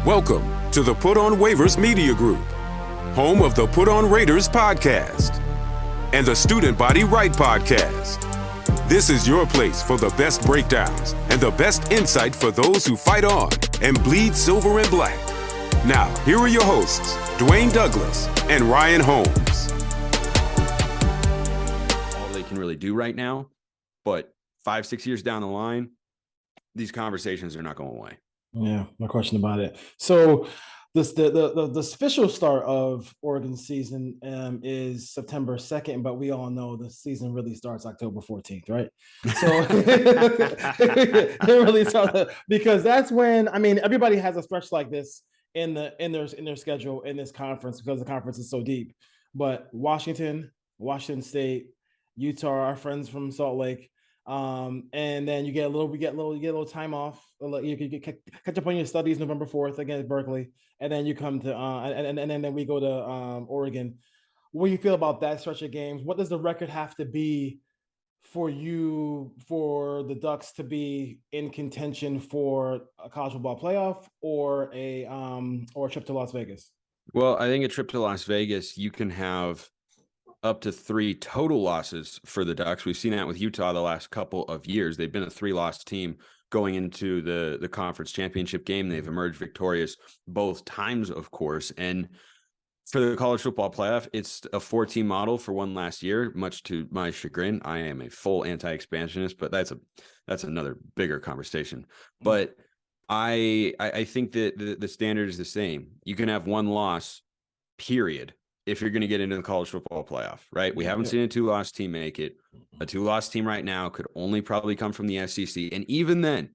Welcome to the Put on Waivers Media Group, home of the Put on Raiders podcast and the Student Body Right podcast. This is your place for the best breakdowns and the best insight for those who fight on and bleed silver and black. Now, here are your hosts, Dwayne Douglas and Ryan Holmes. All they can really do right now, but 5-6 years down the line, these conversations are not going away. Yeah, no question about it. So the official start of Oregon's season is September 2nd, but we all know the season really starts October 14th, right? So it really starts because that's when, I mean, everybody has a stretch like this in their schedule in this conference because the conference is so deep. But Washington State, Utah, our friends from Salt Lake, and then you get a little time off. You can catch up on your studies November 4th against Berkeley, and then you come to and then we go to Oregon. What do you feel about that stretch of games? What does the record have to be for the Ducks to be in contention for a college football playoff or a trip to Las Vegas? Well, I think a trip to Las Vegas, you can have up to 3 total losses for the Ducks. We've seen that with Utah the last couple of years. They've been a 3-loss team going into the conference championship game. They've emerged victorious both times, of course. And for the college football playoff, it's a 4-team model for one last year, much to my chagrin. I am a full anti-expansionist, but that's another bigger conversation. But I think that the standard is the same. You can have 1 loss, period, if you're going to get into the college football playoff, right? We haven't seen a 2-loss team make it. A 2-loss team right now could only probably come from the SEC. And even then,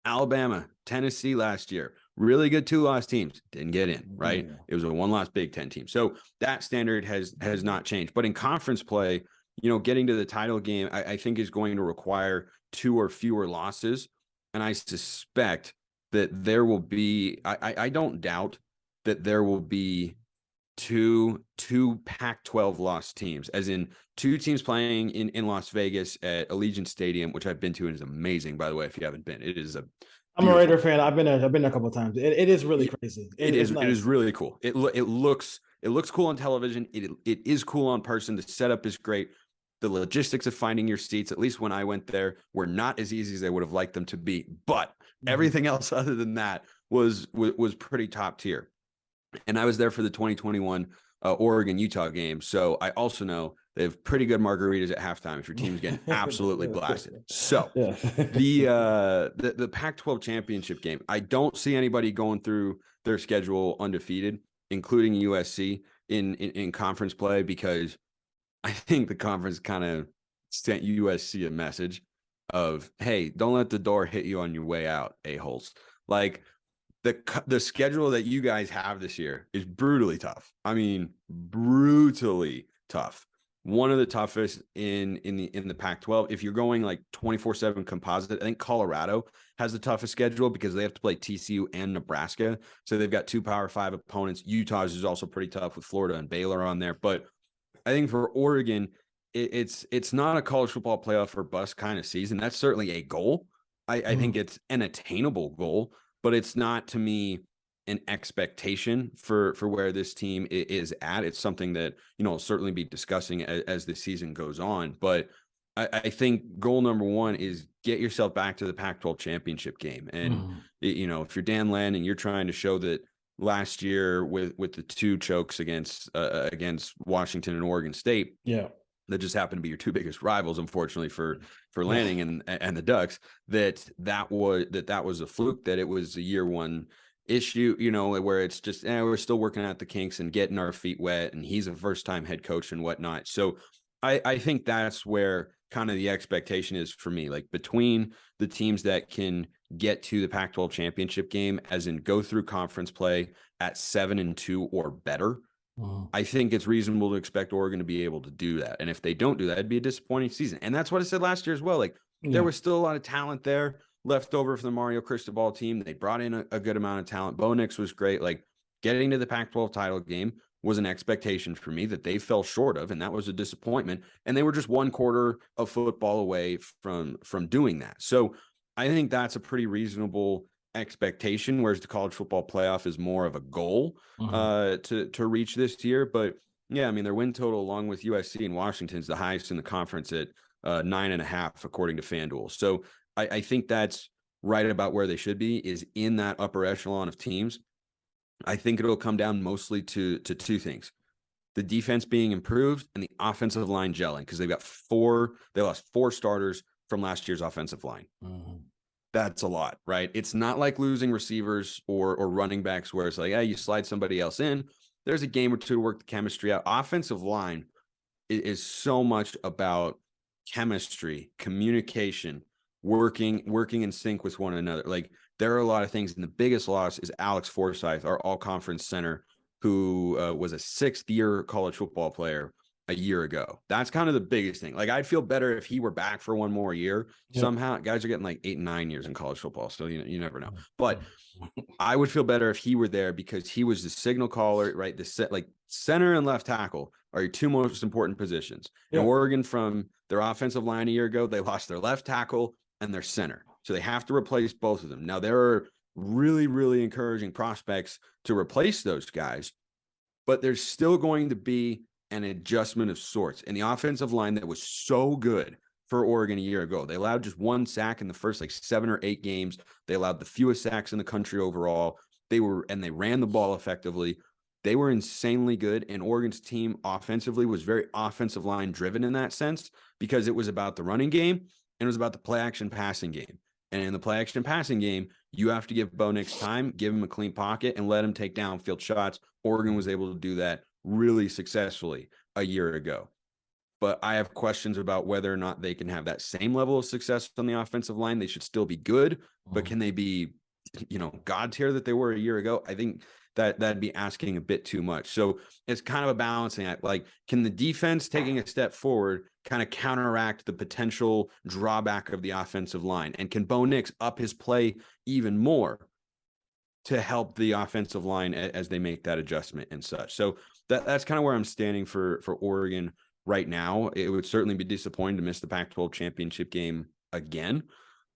Alabama, Tennessee last year, really good 2-loss teams didn't get in, right? It was a 1-loss Big Ten team. So that standard has not changed. But in conference play, getting to the title game, I think is going to require 2 or fewer losses. And I suspect that there will be, I don't doubt that there will be two Pac-12 lost teams, as in 2 teams playing in Las Vegas at Allegiant Stadium, which I've been to and is amazing, by the way, if you haven't been. It is I'm a Raider fan. I've been there a couple of times. It is really crazy. It is nice. It is really cool. It looks cool on television. It is cool on person. The setup is great. The logistics of finding your seats, at least when I went there, were not as easy as I would have liked them to be. But everything else other than that was pretty top tier. And I was there for the 2021 Oregon-Utah game. So I also know they have pretty good margaritas at halftime if your team's getting absolutely blasted. So the Pac-12 championship game, I don't see anybody going through their schedule undefeated, including USC in conference play, because I think the conference kind of sent USC a message of, hey, don't let the door hit you on your way out, a-holes. Like, the schedule that you guys have this year is brutally tough. I mean, brutally tough. One of the toughest in the Pac-12. If you're going like 24/7 composite, I think Colorado has the toughest schedule because they have to play TCU and Nebraska. So they've got 2 Power 5 opponents. Utah's is also pretty tough with Florida and Baylor on there. But I think for Oregon, it's not a college football playoff or bust kind of season. That's certainly a goal. I think it's an attainable goal. But it's not, to me, an expectation for where this team is at. It's something that, I'll certainly be discussing as the season goes on. But I think goal number 1 is get yourself back to the Pac-12 championship game. And, if you're Dan Lann and you're trying to show that last year with the 2 chokes against Washington and Oregon State, that just happened to be your 2 biggest rivals, unfortunately for Lanning and the Ducks, that was a fluke, that it was a year 1 issue, where it's just, we're still working out the kinks and getting our feet wet, and he's a first-time head coach and whatnot. So I think that's where kind of the expectation is for me, like between the teams that can get to the Pac-12 championship game, as in go through conference play at 7-2 or better. I think it's reasonable to expect Oregon to be able to do that. And if they don't do that, it'd be a disappointing season. And that's what I said last year as well. Like, there was still a lot of talent there left over from the Mario Cristobal team. They brought in a good amount of talent. Bo Nix was great. Like, getting to the Pac-12 title game was an expectation for me that they fell short of, and that was a disappointment. And they were just 1 quarter of football away from doing that. So I think that's a pretty reasonable expectation, whereas the college football playoff is more of a goal to reach this year. But yeah, I mean, their win total along with USC and Washington is the highest in the conference at 9.5, according to FanDuel. So I think that's right about where they should be, is in that upper echelon of teams. I think it'll come down mostly to two things: the defense being improved and the offensive line gelling, because they lost 4 starters from last year's offensive line. That's a lot, right? It's not like losing receivers or running backs where it's like, you slide somebody else in. There's a game or two to work the chemistry out. Offensive line is so much about chemistry, communication, working in sync with one another. Like, there are a lot of things, and the biggest loss is Alex Forsyth, our all-conference center, who was a 6th-year college football player a year ago. That's kind of the biggest thing. Like, I'd feel better if he were back for one more year. Somehow, guys are getting like 8 and 9 years in college football, so you never know. But I would feel better if he were there, because he was the signal caller, right? Like, center and left tackle are your 2 most important positions. In Oregon, from their offensive line a year ago, they lost their left tackle and their center. So they have to replace both of them. Now, there are really, really encouraging prospects to replace those guys, but there's still going to be an adjustment of sorts. And the offensive line that was so good for Oregon a year ago, they allowed just 1 sack in the first 7 or 8 games. They allowed the fewest sacks in the country overall. They ran the ball effectively. They were insanely good. And Oregon's team offensively was very offensive line driven in that sense, because it was about the running game and it was about the play action passing game. And in the play action passing game, you have to give Bo Nix time, give him a clean pocket, and let him take downfield shots. Oregon was able to do that really successfully a year ago. But I have questions about whether or not they can have that same level of success on the offensive line. They should still be good, but can they be, God tier that they were a year ago? I think that'd be asking a bit too much. So it's kind of a balancing act. Like, can the defense taking a step forward kind of counteract the potential drawback of the offensive line? And can Bo Nix up his play even more to help the offensive line as they make that adjustment and such? So that's kind of where I'm standing for Oregon right now. It would certainly be disappointing to miss the Pac-12 championship game again,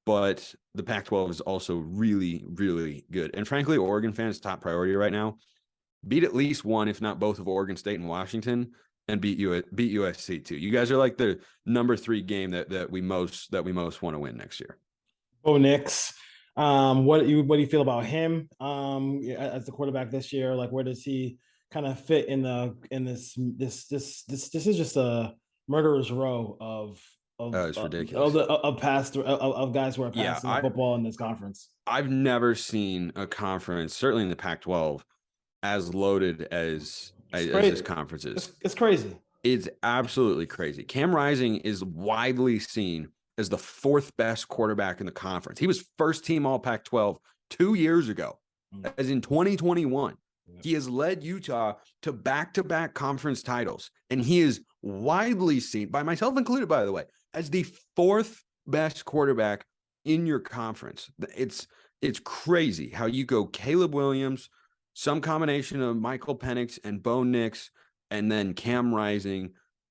but the Pac-12 is also really, really good. And frankly, Oregon fans' top priority right now: beat at least one, if not both, of Oregon State and Washington, and beat USC too. You guys are like the number 3 game that we most want to win next year. Bo Nix, what do you feel about him as the quarterback this year? Like, where does he kind of fit in this is just a murderer's row of it's ridiculous. of guys who are passing football in this conference. I've never seen a conference, certainly in the Pac-12, as loaded as this conference is. It's crazy. It's absolutely crazy. Cam Rising is widely seen as the 4th best quarterback in the conference. He was first team all Pac-12 2 years ago, as in 2021. He has led Utah to back-to-back conference titles, and he is widely seen, by myself included, by the way, as the 4th best quarterback in your conference. It's crazy how you go Caleb Williams, some combination of Michael Penix and Bo Nix, and then Cam Rising,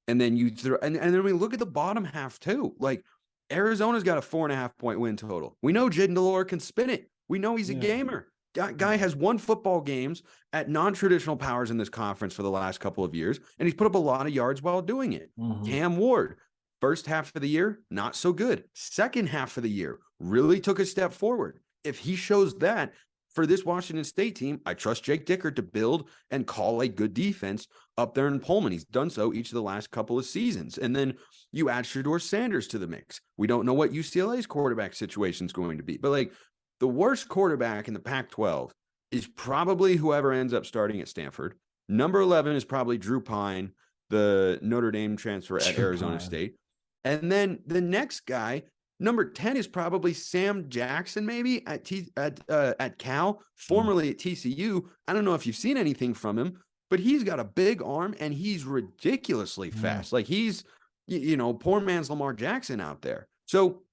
and then you throw, and then we look at the bottom half too. Like, Arizona's got a 4.5-point win total. We know Jaden Delore can spin it. We know he's a gamer. Guy has won football games at non-traditional powers in this conference for the last couple of years, and he's put up a lot of yards while doing it. Cam Ward, first half of the year, not so good. Second half of the year, really took a step forward. If he shows that for this Washington State team, I trust Jake Dicker to build and call a good defense up there in Pullman. He's done so each of the last couple of seasons. And then you add Shedeur Sanders to the mix. We don't know what UCLA's quarterback situation is going to be, but like, the worst quarterback in the Pac-12 is probably whoever ends up starting at Stanford. Number 11 is probably Drew Pine, the Notre Dame transfer at Arizona State. And then the next guy, number 10, is probably Sam Jackson, maybe at Cal, formerly at TCU. I don't know if you've seen anything from him, but he's got a big arm and he's ridiculously fast. Like, he's, poor man's Lamar Jackson out there. So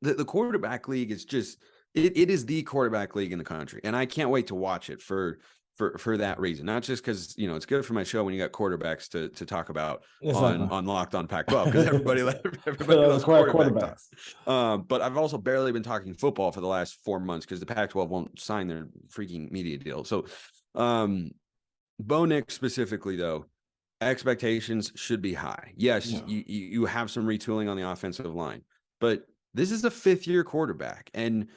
the quarterback league is just, it is the quarterback league in the country. And I can't wait to watch it for for that reason, not just because, you know, it's good for my show when you got quarterbacks to talk about Exactly. on Locked On Pac-12, because everybody loves quarterbacks. but I've also barely been talking football for the last 4 months because the Pac-12 won't sign their freaking media deal. So Bo Nix specifically, though, expectations should be high. Yes, Yeah. you have some retooling on the offensive line, but this is a 5th-year quarterback. And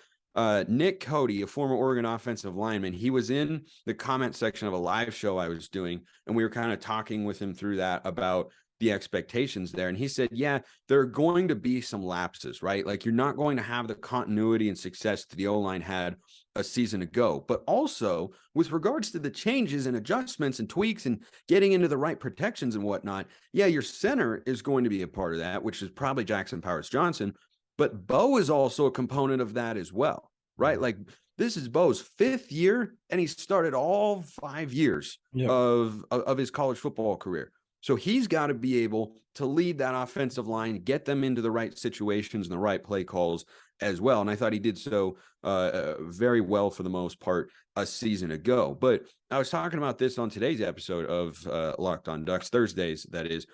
Nick Cody, a former Oregon offensive lineman, he was in the comment section of a live show I was doing, and we were kind of talking with him through that about the expectations there. And he said, yeah, there are going to be some lapses, right? Like, you're not going to have the continuity and success that the O-line had a season ago. But also, with regards to the changes and adjustments and tweaks and getting into the right protections and whatnot, yeah, your center is going to be a part of that, which is probably Jackson Powers Johnson. But Bo is also a component of that as well, right? Like, this is Bo's 5th year, and he started all 5 years of his college football career. So he's got to be able to lead that offensive line, get them into the right situations and the right play calls as well. And I thought he did so very well for the most part a season ago. But I was talking about this on today's episode of Locked On Ducks, Thursdays, that is.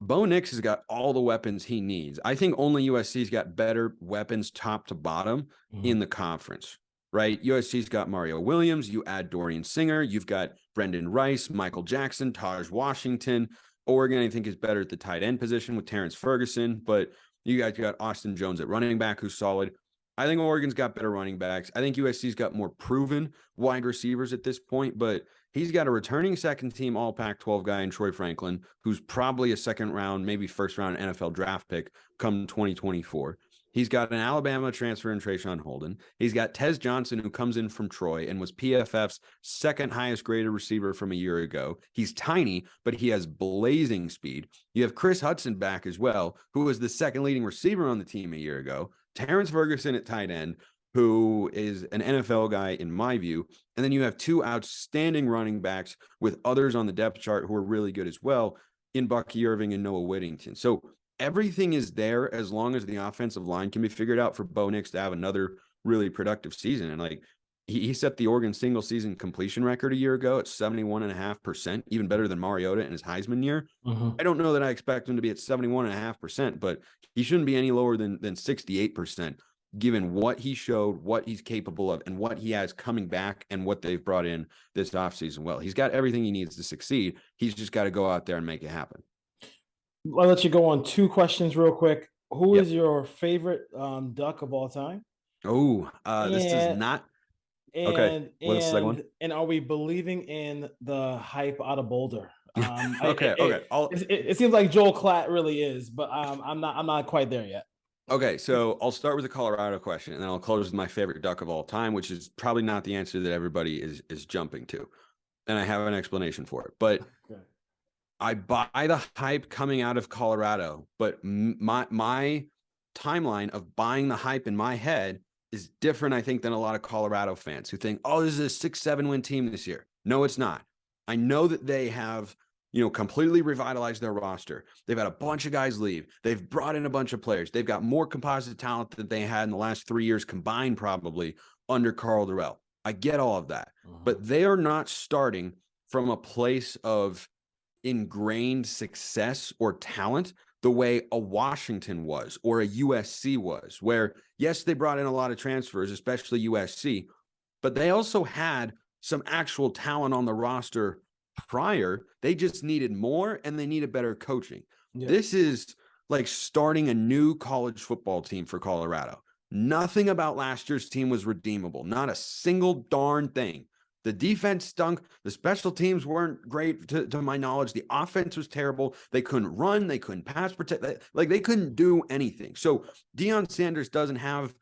Bo Nix has got all the weapons he needs. I think only USC's got better weapons top to bottom in the conference, right? USC's got Mario Williams. You add Dorian Singer. You've got Brendan Rice, Michael Jackson, Taj Washington. Oregon, I think, is better at the tight end position with Terrence Ferguson, but you guys got Austin Jones at running back, who's solid. I think Oregon's got better running backs. I think USC's got more proven wide receivers at this point, but he's got a returning second-team All-Pac-12 guy in Troy Franklin, who's probably a second-round, maybe first-round NFL draft pick come 2024. He's got an Alabama transfer in Trayshawn Holden. He's got Tez Johnson, who comes in from Troy and was PFF's second highest graded receiver from a year ago. He's tiny, but he has blazing speed. You have Chris Hudson back as well, who was the second leading receiver on the team a year ago. Terrence Ferguson at tight end, who is an NFL guy in my view. And then you have 2 outstanding running backs with others on the depth chart who are really good as well in Bucky Irving and Noah Whittington. So everything is there as long as the offensive line can be figured out for Bo Nix to have another really productive season. And like, he set the Oregon single season completion record a year ago at 71.5%, even better than Mariota in his Heisman year. I don't know that I expect him to be at 71.5%, but he shouldn't be any lower than 68%, given what he showed, what he's capable of, and what he has coming back and what they've brought in this offseason. Well, he's got everything he needs to succeed. He's just got to go out there and make it happen. I'll let you go on 2 questions real quick. Who is your favorite Duck of all time? Oh, this does not. Okay. What's the second one? And are we believing in the hype out of Boulder? Okay. It seems like Joel Klatt really is, but I'm not quite there yet. Okay, so I'll start with the Colorado question, and then I'll close with my favorite Duck of all time, which is probably not the answer that everybody is jumping to, and I have an explanation for it. But I buy the hype coming out of Colorado, but my timeline of buying the hype in my head is different, I think, than a lot of Colorado fans who think, oh, this is a 6-7 win team this year. No, it's not. I know that they have, completely revitalized their roster. They've had a bunch of guys leave. They've brought in a bunch of players. They've got more composite talent than they had in the last 3 years combined, probably under Carl Durrell. I get all of that, but they are not starting from a place of ingrained success or talent the way a Washington was or a USC was, where, yes, they brought in a lot of transfers, especially USC, but they also had some actual talent on the roster prior. They just needed more, and they needed better coaching. This is like starting a new college football team for Colorado. Nothing about last year's team was redeemable. Not a single darn thing. The defense stunk. The special teams weren't great to my knowledge. The offense was terrible. They couldn't run. They couldn't pass protect. They couldn't do anything. So Deion Sanders doesn't have,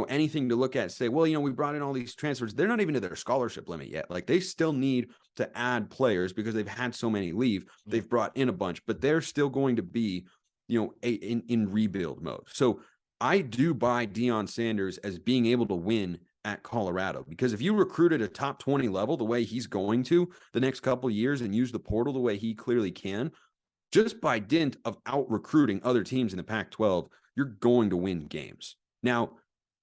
anything to look at and say, well, we brought in all these transfers. They're not even to their scholarship limit yet. Like, they still need to add players because they've had so many leave. They've brought in a bunch, but they're still going to be, in rebuild mode. So I do buy Deion Sanders as being able to win at Colorado, because if you recruit at a top 20 level the way he's going to the next couple of years and use the portal the way he clearly can, just by dint of out recruiting other teams in the Pac-12, you're going to win games. Now,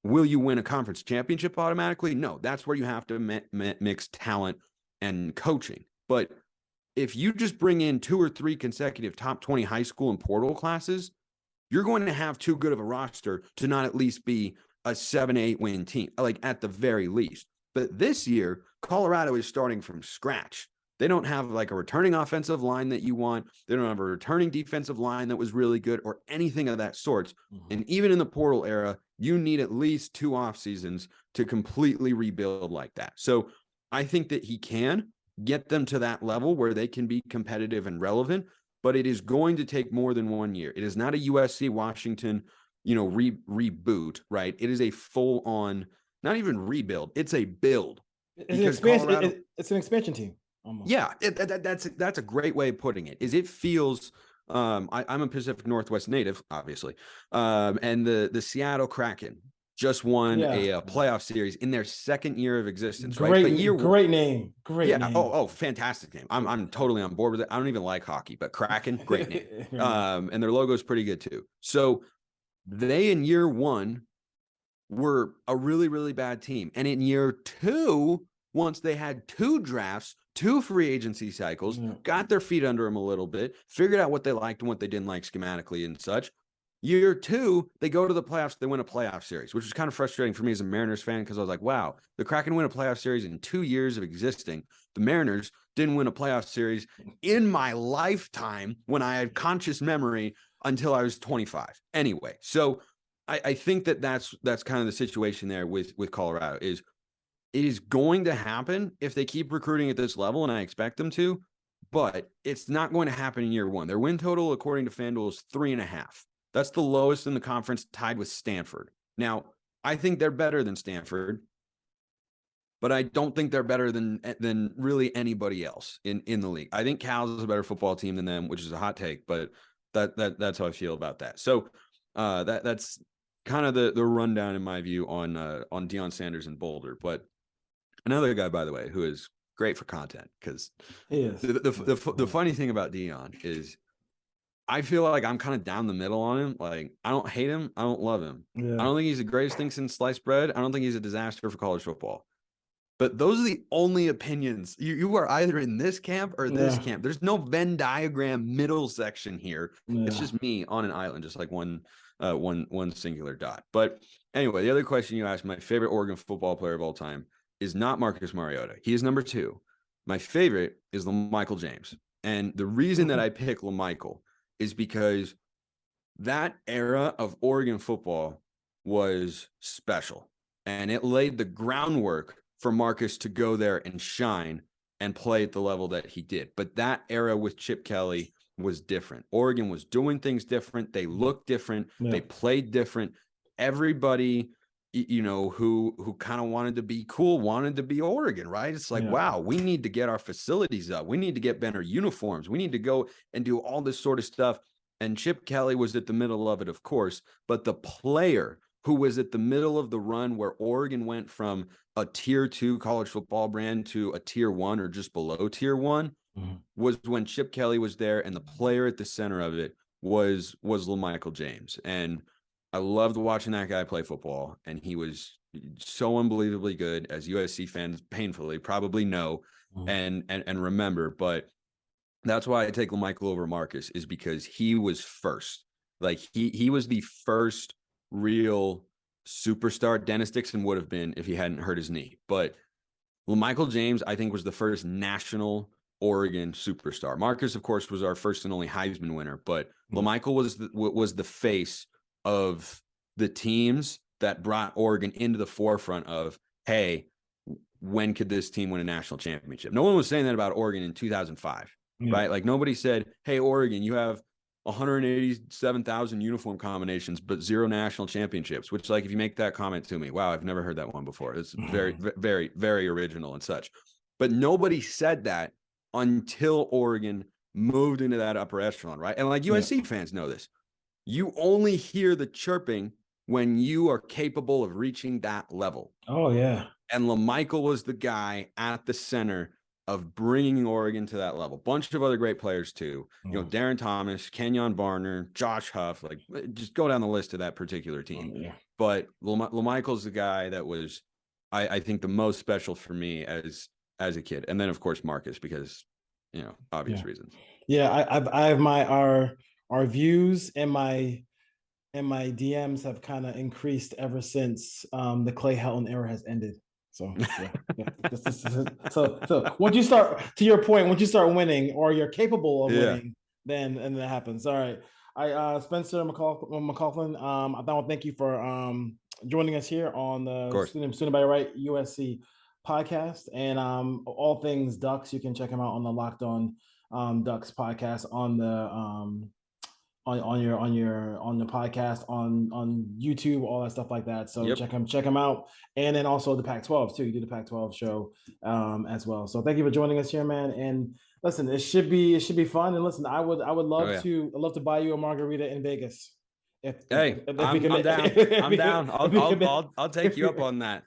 Will you win a conference championship automatically? No, that's where you have to mix talent and coaching. But if you just bring in 2 or 3 consecutive top 20 high school and portal classes, you're going to have too good of a roster to not at least be a 7-8 win team, like at the very least. But this year, Colorado is starting from scratch. They don't have like a returning offensive line that you want. They don't have a returning defensive line that was really good or anything of that sort. And even in the portal era, you need at least 2 off seasons to completely rebuild like that. So I think that he can get them to that level where they can be competitive and relevant, but it is going to take more than 1 year. It is not a USC Washington, reboot, right? It is a full on, not even rebuild. It's a build. It's an expansion. It's an expansion team. Almost. Yeah, that's a great way of putting it. Is it feels I'm a Pacific Northwest native, obviously, and the Seattle Kraken just won a playoff series in their 2nd year of existence. Great, right? But great name. Great name. Oh, fantastic name. I'm totally on board with it. I don't even like hockey, but Kraken, great name. And their logo is pretty good too. So they in year 1 were a really, really bad team, and in year 2, once they had 2 drafts, 2 free agency cycles, got their feet under them a little bit, figured out what they liked and what they didn't like schematically and such. Year 2, they go to the playoffs. They win a playoff series, which was kind of frustrating for me as a Mariners fan because I was like, wow, the Kraken win a playoff series in 2 years of existing. The Mariners didn't win a playoff series in my lifetime when I had conscious memory until I was 25. Anyway, so I think that's kind of the situation there with Colorado is it is going to happen if they keep recruiting at this level, and I expect them to, but it's not going to happen in year 1. Their win total, according to FanDuel, is 3.5. That's the lowest in the conference, tied with Stanford. Now, I think they're better than Stanford, but I don't think they're better than really anybody else in the league. I think Cal's is a better football team than them, which is a hot take, but that's how I feel about that. So that's kind of the rundown in my view on Deion Sanders and Boulder. But another guy, by the way, who is great for content, because the funny thing about Deion is I feel like I'm kind of down the middle on him. Like, I don't hate him. I don't love him. Yeah. I don't think he's the greatest thing since sliced bread. I don't think he's a disaster for college football. But those are the only opinions. You are either in this camp or this camp. There's no Venn diagram middle section here. Yeah. It's just me on an island, just like one singular dot. But anyway, the other question you asked, my favorite Oregon football player of all time is not Marcus Mariota. He is number 2. My favorite is LaMichael James. And the reason that I pick LaMichael is because that era of Oregon football was special. And it laid the groundwork for Marcus to go there and shine and play at the level that he did. But that era with Chip Kelly was different. Oregon was doing things different. They looked different. Yeah. They played different. Everybody, who kind of wanted to be cool, wanted to be Oregon, right? It's like, wow, we need to get our facilities up. We need to get better uniforms. We need to go and do all this sort of stuff. And Chip Kelly was at the middle of it, of course, but the player who was at the middle of the run where Oregon went from a tier 2 college football brand to a tier 1 or just below tier 1 was when Chip Kelly was there, and the player at the center of it was LaMichael James. And I loved watching that guy play football, and he was so unbelievably good, as USC fans painfully probably know and remember. But that's why I take LaMichael over Marcus, is because he was first. Like he was the first real superstar. Dennis Dixon would have been if he hadn't hurt his knee. But LaMichael James, I think, was the first national Oregon superstar. Marcus, of course, was our first and only Heisman winner, but LaMichael was the face of the teams that brought Oregon into the forefront of, hey, when could this team win a national championship? No one was saying that about Oregon in 2005, right? Like, nobody said, hey, Oregon, you have 187,000 uniform combinations, but 0 national championships, which, like, if you make that comment to me, wow, I've never heard that one before. It's very, very, very original and such. But nobody said that until Oregon moved into that upper echelon, right? And like USC fans know this. You only hear the chirping when you are capable of reaching that level. Oh, yeah. And LaMichael was the guy at the center of bringing Oregon to that level. Bunch of other great players too. You know, Darren Thomas, Kenyon Barner, Josh Huff, like just go down the list of that particular team. Yeah. But LaMichael's the guy that was, I think, the most special for me as a kid. And then of course Marcus, because, you know, obvious reasons. Yeah, I have our views and my DMs have kind of increased ever since the Clay Helton era has ended. So so once you start, to your point, once you start winning or you're capable of winning, then that happens. All right. Spencer McLaughlin, I want to thank you for joining us here on the Student by Right USC podcast, and all things Ducks. You can check him out on the Locked On Ducks podcast on the on the podcast on YouTube, all that stuff like that. So check him out, and then also the Pac-12 too. You do the Pac-12 show as well. So thank you for joining us here, man. And listen, it should be fun. And listen, I would love to buy you a margarita in Vegas. If I'm down. I'll take you up on that.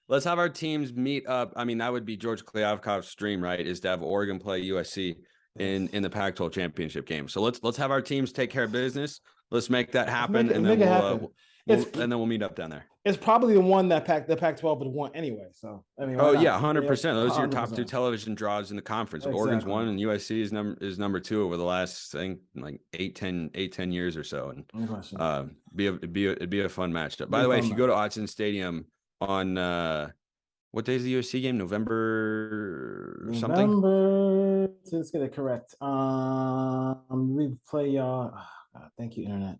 Let's have our teams meet up. I mean, that would be George Kliavkoff's dream, right? Is to have Oregon play USC in the Pac-12 championship game. So let's have our teams take care of business. Let's make that happen, and then we'll meet up down there. It's probably the one that the Pac-12 would want anyway. So I mean, 100%. Those are your top two television draws in the conference. Exactly. Oregon's one, and USC is number two over the last, I think, like 8-10 years or so. And it'd be a fun matchup. By the way, if you go to Autzen Stadium on what day is the USC game? November something? Let's get it correct. We play thank you, internet.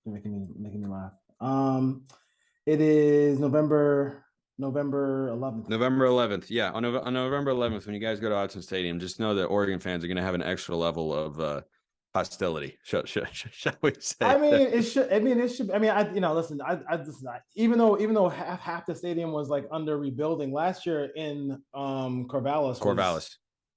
You're making me laugh. It is November 11th. November 11th. Yeah. On November 11th, when you guys go to Autzen Stadium, just know that Oregon fans are going to have an extra level of hostility. Shall we say? I mean, it should. Listen. Even though half the stadium was like under rebuilding last year in Corvallis.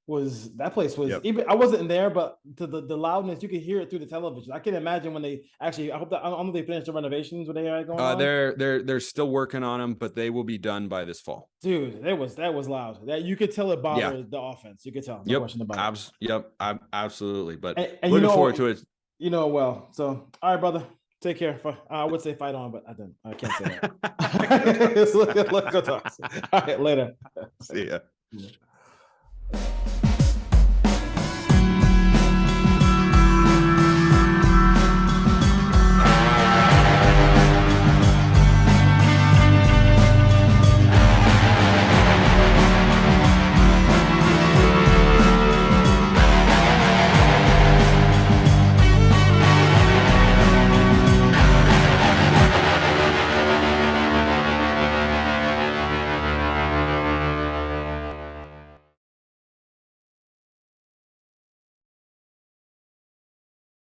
Was that place was even, I wasn't in there, but to the loudness, you could hear it through the television. I can imagine when they actually, I don't know if they finished the renovations when they are going on. They're still working on them, but they will be done by this fall. Dude, that was loud. That you could tell it bothered the offense. You could tell. No question about it. Absolutely. But and looking forward to it. You know well. So all right, brother. Take care. I would say fight on, but I can't say that. Let's go talk. All right, later. See ya.